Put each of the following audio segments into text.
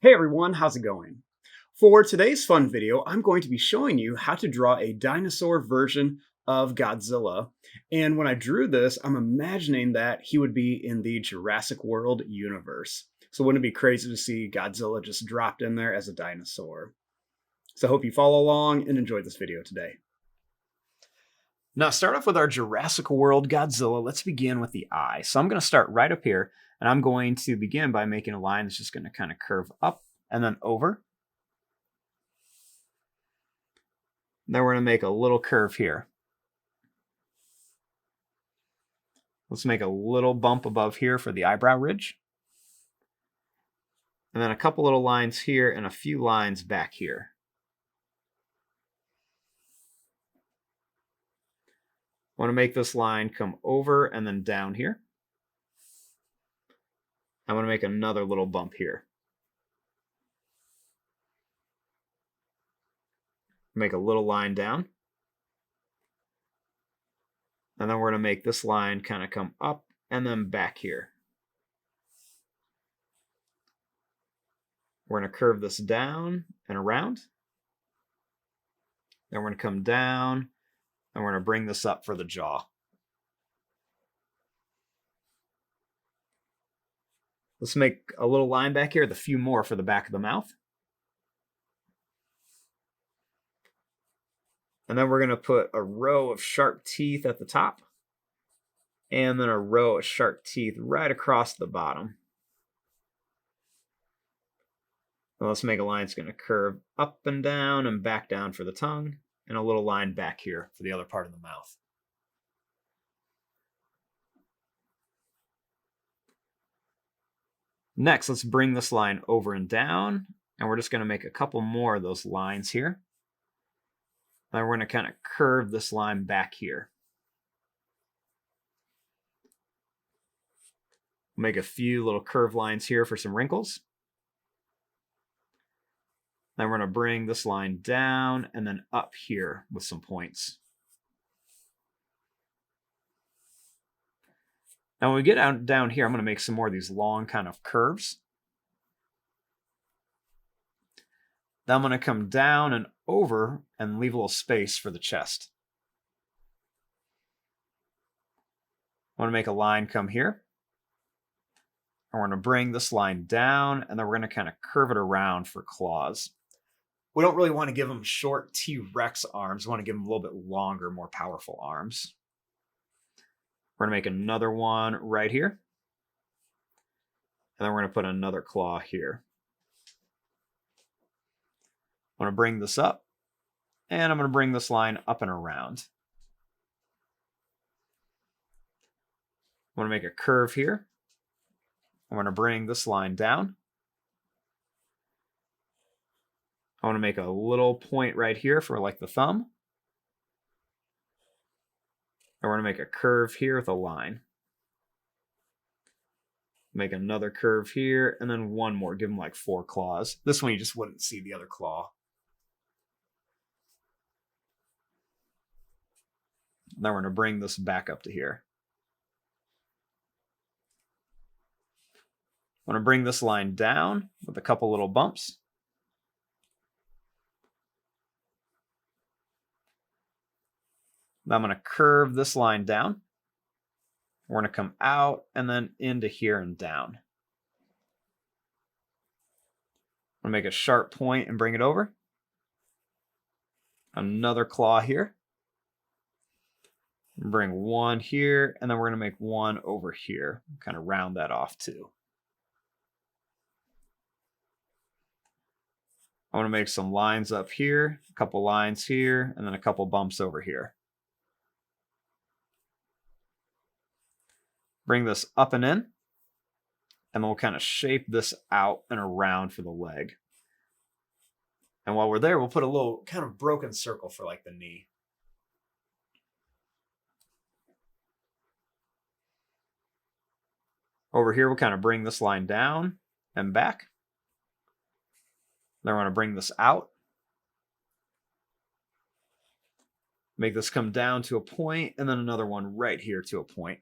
Hey everyone, how's it going? For today's fun video, I'm going to be showing you how to draw a dinosaur version of Godzilla. And when I drew this, I'm imagining that he would be in the Jurassic World universe. So wouldn't it be crazy to see Godzilla just dropped in there as a dinosaur? So I hope you follow along and enjoy this video today. Now, start off with our Jurassic World Godzilla. Let's begin with the eye. So I'm going to start right up here, and I'm going to begin by making a line that's just going to kind of curve up and then over. Then we're going to make a little curve here. Let's make a little bump above here for the eyebrow ridge. And then a couple little lines here and a few lines back here. I want to make this line come over and then down here. I want to make another little bump here. Make a little line down. And then we're going to make this line kind of come up and then back here. We're going to curve this down and around. Then we're going to come down and we're going to bring this up for the jaw. Let's make a little line back here with a few more for the back of the mouth. And then we're going to put a row of sharp teeth at the top. And then a row of sharp teeth right across the bottom. And let's make a line that's going to curve up and down and back down for the tongue. And a little line back here for the other part of the mouth. Next, let's bring this line over and down. And we're just going to make a couple more of those lines here. Then we're going to kind of curve this line back here. Make a few little curved lines here for some wrinkles. Then we're going to bring this line down and then up here with some points. Now when we get down here, I'm going to make some more of these long kind of curves. Then I'm going to come down and over and leave a little space for the chest. I want to make a line come here. And we're going to bring this line down, and then we're going to kind of curve it around for claws. We don't really want to give them short T-Rex arms. We want to give them a little bit longer, more powerful arms. We're going to make another one right here. And then we're going to put another claw here. I'm going to bring this up, and I'm going to bring this line up and around. I'm going to make a curve here. I'm going to bring this line down. I want to make a little point right here for like the thumb. And we're going to make a curve here with a line. Make another curve here, and then one more. Give them like 4 claws. This one you just wouldn't see the other claw. Now we're going to bring this back up to here. I'm going to bring this line down with a couple little bumps. Now I'm going to curve this line down. We're going to come out and then into here and down. I'm going to make a sharp point and bring it over. Another claw here. Bring one here, and then we're going to make one over here. Kind of round that off too. I want to make some lines up here, a couple lines here, and then a couple bumps over here. Bring this up and in, and then we'll kind of shape this out and around for the leg. And while we're there, we'll put a little kind of broken circle for like the knee. Over here, we'll kind of bring this line down and back. Then we're going to bring this out. Make this come down to a point, and then another one right here to a point.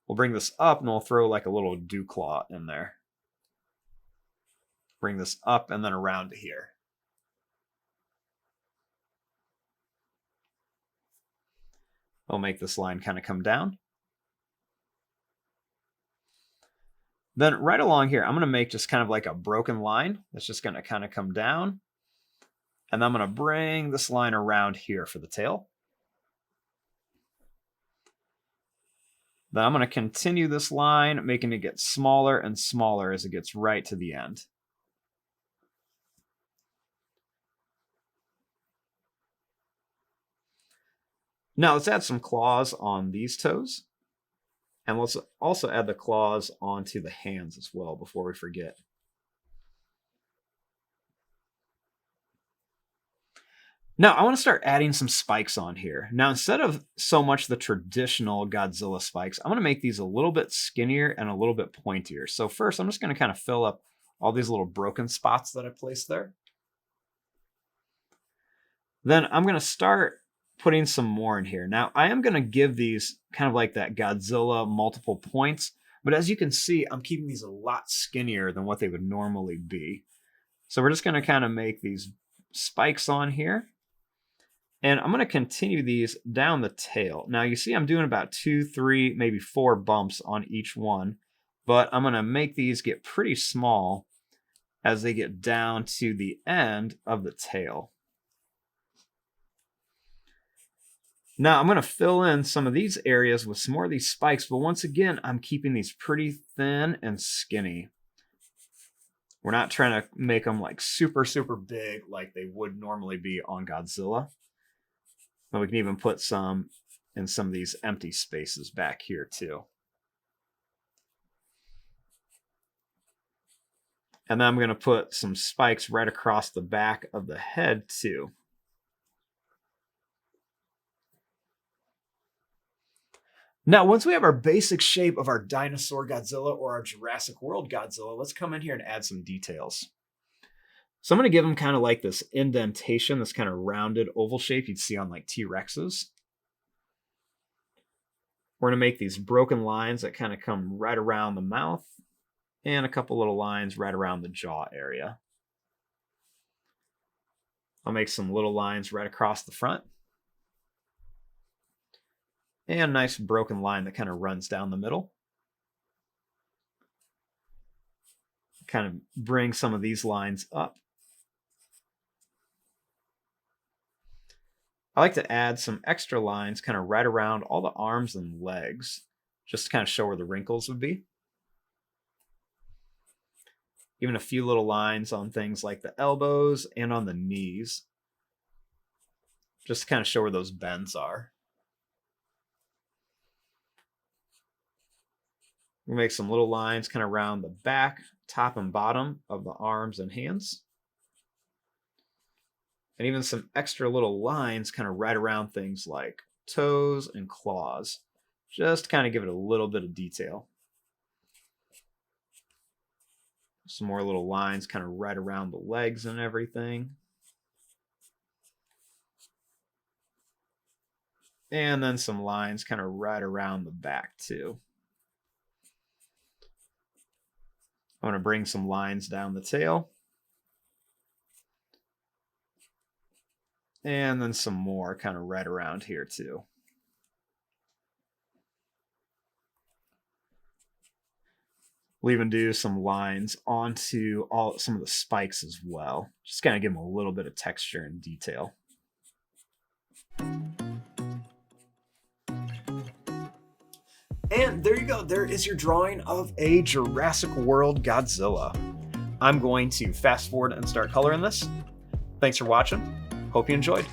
We'll bring this up and we'll throw like a little dew claw in there. Bring this up and then around to here. We'll make this line kind of come down. Then right along here, I'm going to make just kind of like a broken line that's just going to kind of come down. And then I'm going to bring this line around here for the tail. Then I'm going to continue this line, making it get smaller and smaller as it gets right to the end. Now let's add some claws on these toes. And let's also add the claws onto the hands as well before we forget. Now I want to start adding some spikes on here. Now instead of so much the traditional Godzilla spikes, I'm going to make these a little bit skinnier and a little bit pointier. So first I'm just going to kind of fill up all these little broken spots that I placed there. Then I'm going to start putting some more in here. Now I am going to give these kind of like that Godzilla multiple points, but as you can see, I'm keeping these a lot skinnier than what they would normally be. So we're just going to kind of make these spikes on here. And I'm going to continue these down the tail. Now you see I'm doing about 2, 3, maybe 4 bumps on each one, but I'm going to make these get pretty small as they get down to the end of the tail. Now I'm going to fill in some of these areas with some more of these spikes, but once again, I'm keeping these pretty thin and skinny. We're not trying to make them like super, super big like they would normally be on Godzilla. But we can even put some in some of these empty spaces back here too. And then I'm going to put some spikes right across the back of the head too. Now, once we have our basic shape of our dinosaur Godzilla or our Jurassic World Godzilla, let's come in here and add some details. So I'm going to give them kind of like this indentation, this kind of rounded oval shape you'd see on like T-Rexes. We're going to make these broken lines that kind of come right around the mouth and a couple little lines right around the jaw area. I'll make some little lines right across the front. And a nice broken line that kind of runs down the middle. Kind of bring some of these lines up. I like to add some extra lines kind of right around all the arms and legs, just to kind of show where the wrinkles would be. Even a few little lines on things like the elbows and on the knees, just to kind of show where those bends are. We make some little lines kind of around the back, top and bottom of the arms and hands. And even some extra little lines kind of right around things like toes and claws, just to kind of give it a little bit of detail. Some more little lines kind of right around the legs and everything. And then some lines kind of right around the back too. I'm going to bring some lines down the tail. And then some more kind of right around here too. We'll even do some lines onto some of the spikes as well. Just kind of give them a little bit of texture and detail. And there you go. There is your drawing of a Jurassic World Godzilla. I'm going to fast forward and start coloring this. Thanks for watching. Hope you enjoyed.